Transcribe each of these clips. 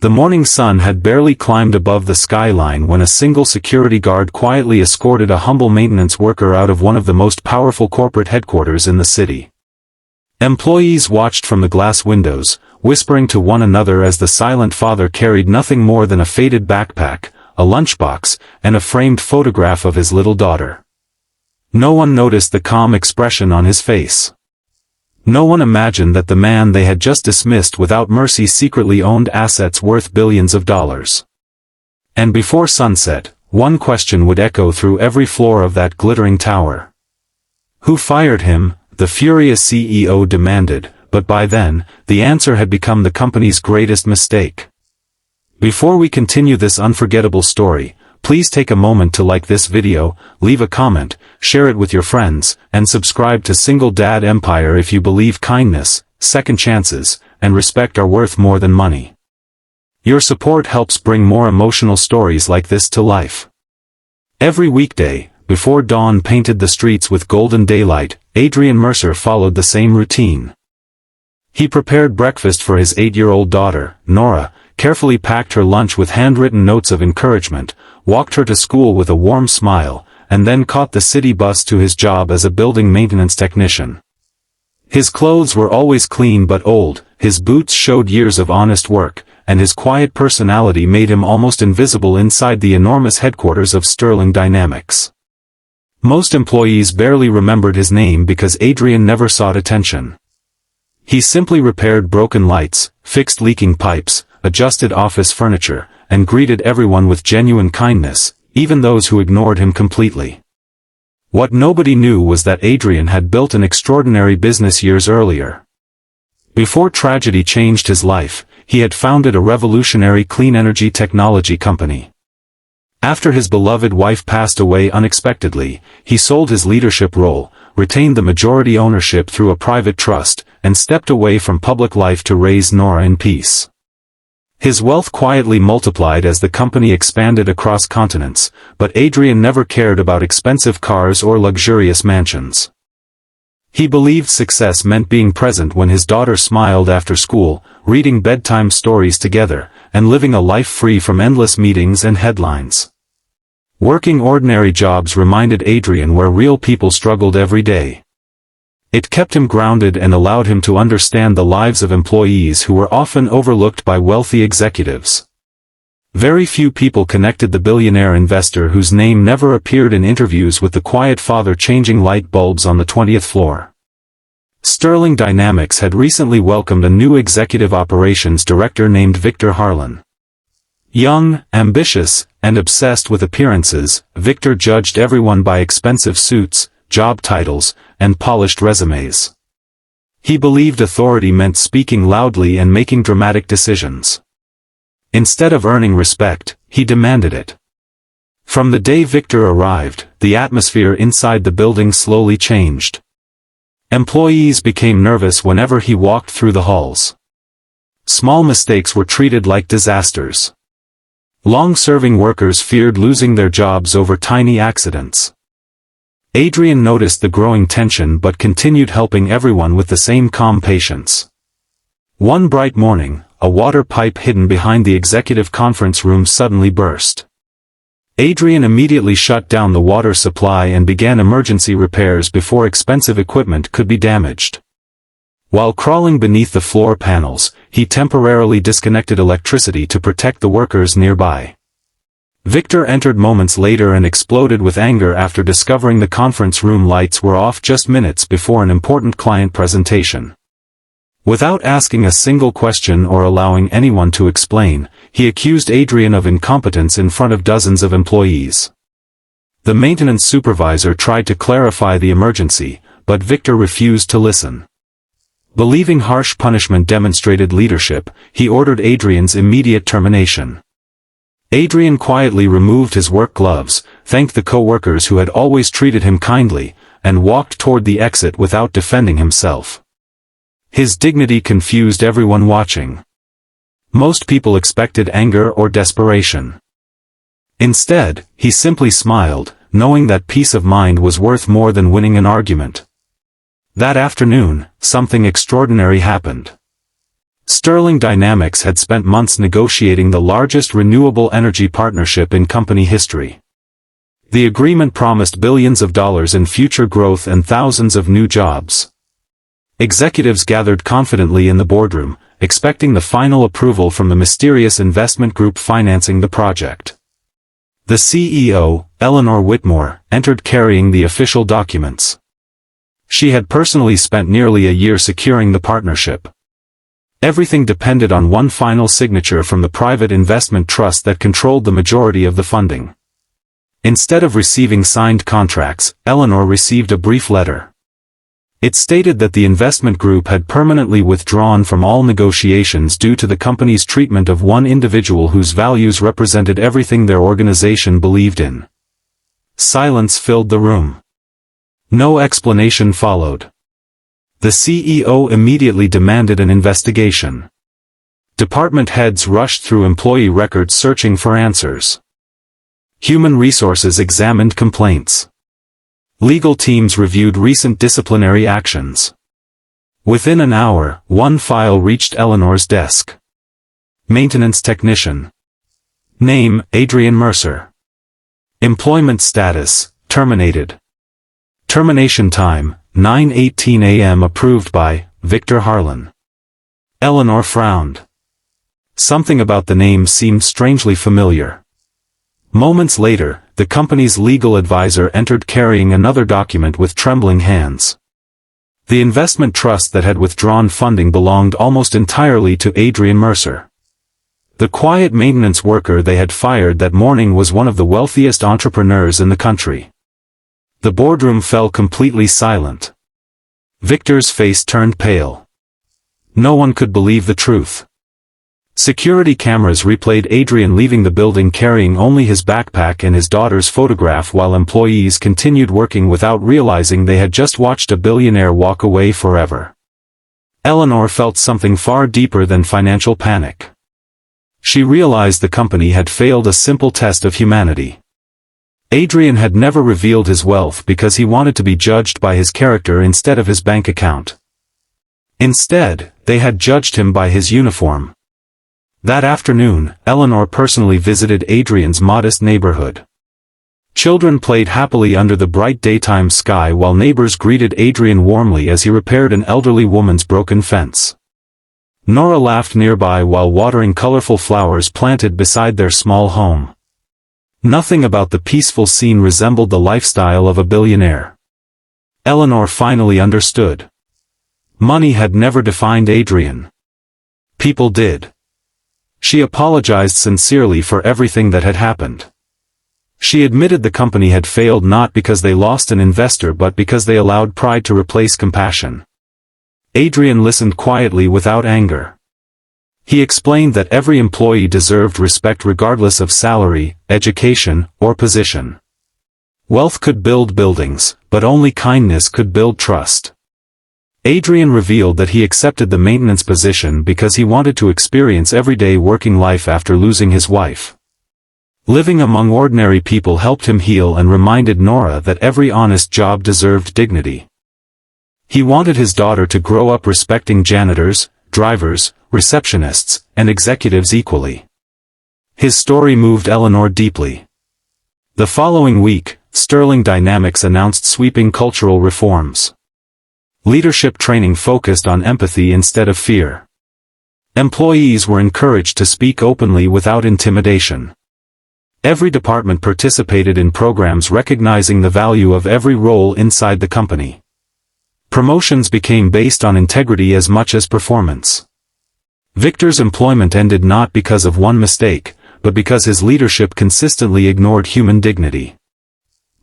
The morning sun had barely climbed above the skyline when a single security guard quietly escorted a humble maintenance worker out of one of the most powerful corporate headquarters in the city. Employees watched from the glass windows, whispering to one another as the silent father carried nothing more than a faded backpack, a lunchbox, and a framed photograph of his little daughter. No one noticed the calm expression on his face. No one imagined that the man they had just dismissed without mercy secretly owned assets worth billions of dollars. And before sunset, one question would echo through every floor of that glittering tower. Who fired him? The furious CEO demanded, but by then, the answer had become the company's greatest mistake. Before we continue this unforgettable story, please take a moment to like this video, leave a comment, share it with your friends, and subscribe to Single Dad Empire if you believe kindness, second chances, and respect are worth more than money. Your support helps bring more emotional stories like this to life. Every weekday, before dawn painted the streets with golden daylight, Adrian Mercer followed the same routine. He prepared breakfast for his 8-year-old daughter, Nora, carefully packed her lunch with handwritten notes of encouragement, walked her to school with a warm smile, and then caught the city bus to his job as a building maintenance technician. His clothes were always clean but old, his boots showed years of honest work, and his quiet personality made him almost invisible inside the enormous headquarters of Sterling Dynamics. Most employees barely remembered his name because Adrian never sought attention. He simply repaired broken lights, fixed leaking pipes, adjusted office furniture, and greeted everyone with genuine kindness, even those who ignored him completely. What nobody knew was that Adrian had built an extraordinary business years earlier. Before tragedy changed his life, he had founded a revolutionary clean energy technology company. After his beloved wife passed away unexpectedly, he sold his leadership role, retained the majority ownership through a private trust, and stepped away from public life to raise Nora in peace. His wealth quietly multiplied as the company expanded across continents, but Adrian never cared about expensive cars or luxurious mansions. He believed success meant being present when his daughter smiled after school, reading bedtime stories together, and living a life free from endless meetings and headlines. Working ordinary jobs reminded Adrian where real people struggled every day. It kept him grounded and allowed him to understand the lives of employees who were often overlooked by wealthy executives. Very few people connected the billionaire investor whose name never appeared in interviews with the quiet father changing light bulbs on the 20th floor. Sterling Dynamics had recently welcomed a new executive operations director named Victor Harlan. Young, ambitious, and obsessed with appearances, Victor judged everyone by expensive suits, job titles, and polished resumes. He believed authority meant speaking loudly and making dramatic decisions. Instead of earning respect, he demanded it. From the day Victor arrived, the atmosphere inside the building slowly changed. Employees became nervous whenever he walked through the halls. Small mistakes were treated like disasters. Long-serving workers feared losing their jobs over tiny accidents. Adrian noticed the growing tension but continued helping everyone with the same calm patience. One bright morning, a water pipe hidden behind the executive conference room suddenly burst. Adrian immediately shut down the water supply and began emergency repairs before expensive equipment could be damaged. While crawling beneath the floor panels, he temporarily disconnected electricity to protect the workers nearby. Victor entered moments later and exploded with anger after discovering the conference room lights were off just minutes before an important client presentation. Without asking a single question or allowing anyone to explain, he accused Adrian of incompetence in front of dozens of employees. The maintenance supervisor tried to clarify the emergency, but Victor refused to listen. Believing harsh punishment demonstrated leadership, he ordered Adrian's immediate termination. Adrian quietly removed his work gloves, thanked the co-workers who had always treated him kindly, and walked toward the exit without defending himself. His dignity confused everyone watching. Most people expected anger or desperation. Instead, he simply smiled, knowing that peace of mind was worth more than winning an argument. That afternoon, something extraordinary happened. Sterling Dynamics had spent months negotiating the largest renewable energy partnership in company history. The agreement promised billions of dollars in future growth and thousands of new jobs. Executives gathered confidently in the boardroom, expecting the final approval from the mysterious investment group financing the project. The CEO, Eleanor Whitmore, entered carrying the official documents. She had personally spent nearly a year securing the partnership. Everything depended on one final signature from the private investment trust that controlled the majority of the funding. Instead of receiving signed contracts, Eleanor received a brief letter. It stated that the investment group had permanently withdrawn from all negotiations due to the company's treatment of one individual whose values represented everything their organization believed in. Silence filled the room. No explanation followed. The CEO immediately demanded an investigation. Department heads rushed through employee records searching for answers. Human Resources examined complaints. Legal teams reviewed recent disciplinary actions. Within an hour, one file reached Eleanor's desk. Maintenance technician. Name, Adrian Mercer. Employment status, terminated. Termination time, 9:18 a.m. Approved by Victor Harlan. Eleanor frowned. Something about the name seemed strangely familiar. Moments later, the company's legal advisor entered carrying another document with trembling hands. The investment trust that had withdrawn funding belonged almost entirely to Adrian Mercer. The quiet maintenance worker they had fired that morning was one of the wealthiest entrepreneurs in the country. The boardroom fell completely silent. Victor's face turned pale. No one could believe the truth. Security cameras replayed Adrian leaving the building carrying only his backpack and his daughter's photograph while employees continued working without realizing they had just watched a billionaire walk away forever. Eleanor felt something far deeper than financial panic. She realized the company had failed a simple test of humanity. Adrian had never revealed his wealth because he wanted to be judged by his character instead of his bank account. Instead, they had judged him by his uniform. That afternoon, Eleanor personally visited Adrian's modest neighborhood. Children played happily under the bright daytime sky while neighbors greeted Adrian warmly as he repaired an elderly woman's broken fence. Nora laughed nearby while watering colorful flowers planted beside their small home. Nothing about the peaceful scene resembled the lifestyle of a billionaire. Eleanor finally understood. Money had never defined Adrian. People did. She apologized sincerely for everything that had happened. She admitted the company had failed not because they lost an investor but because they allowed pride to replace compassion. Adrian listened quietly without anger. He explained that every employee deserved respect regardless of salary, education, or position. Wealth could build buildings, but only kindness could build trust. Adrian revealed that he accepted the maintenance position because he wanted to experience everyday working life after losing his wife. Living among ordinary people helped him heal and reminded Nora that every honest job deserved dignity. He wanted his daughter to grow up respecting janitors, drivers, receptionists, and executives equally. His story moved Eleanor deeply. The following week, Sterling Dynamics announced sweeping cultural reforms. Leadership training focused on empathy instead of fear. Employees were encouraged to speak openly without intimidation. Every department participated in programs recognizing the value of every role inside the company. Promotions became based on integrity as much as performance. Victor's employment ended not because of one mistake, but because his leadership consistently ignored human dignity.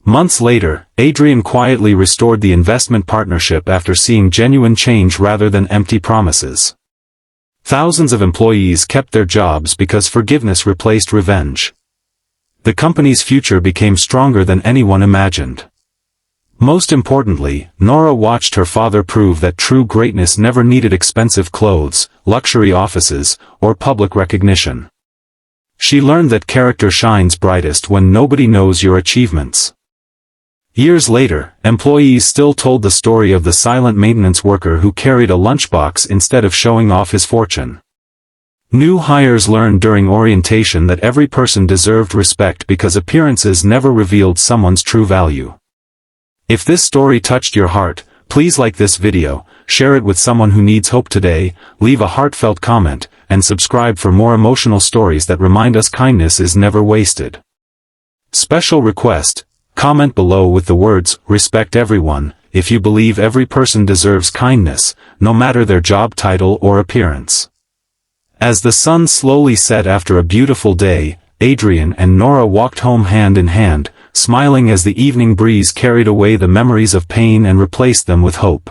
Months later, Adrian quietly restored the investment partnership after seeing genuine change rather than empty promises. Thousands of employees kept their jobs because forgiveness replaced revenge. The company's future became stronger than anyone imagined. Most importantly, Nora watched her father prove that true greatness never needed expensive clothes, luxury offices, or public recognition. She learned that character shines brightest when nobody knows your achievements. Years later, employees still told the story of the silent maintenance worker who carried a lunchbox instead of showing off his fortune. New hires learned during orientation that every person deserved respect because appearances never revealed someone's true value. If this story touched your heart, please like this video, share it with someone who needs hope today, leave a heartfelt comment, and subscribe for more emotional stories that remind us kindness is never wasted. Special request: comment below with the words, "Respect everyone," if you believe every person deserves kindness, no matter their job title or appearance. As the sun slowly set after a beautiful day, Adrian and Nora walked home hand in hand, smiling as the evening breeze carried away the memories of pain and replaced them with hope.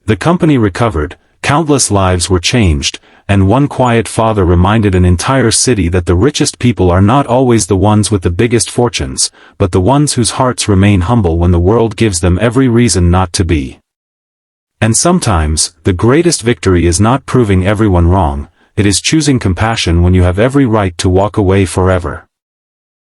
The company recovered, countless lives were changed, and one quiet father reminded an entire city that the richest people are not always the ones with the biggest fortunes, but the ones whose hearts remain humble when the world gives them every reason not to be. And sometimes, the greatest victory is not proving everyone wrong, it is choosing compassion when you have every right to walk away forever.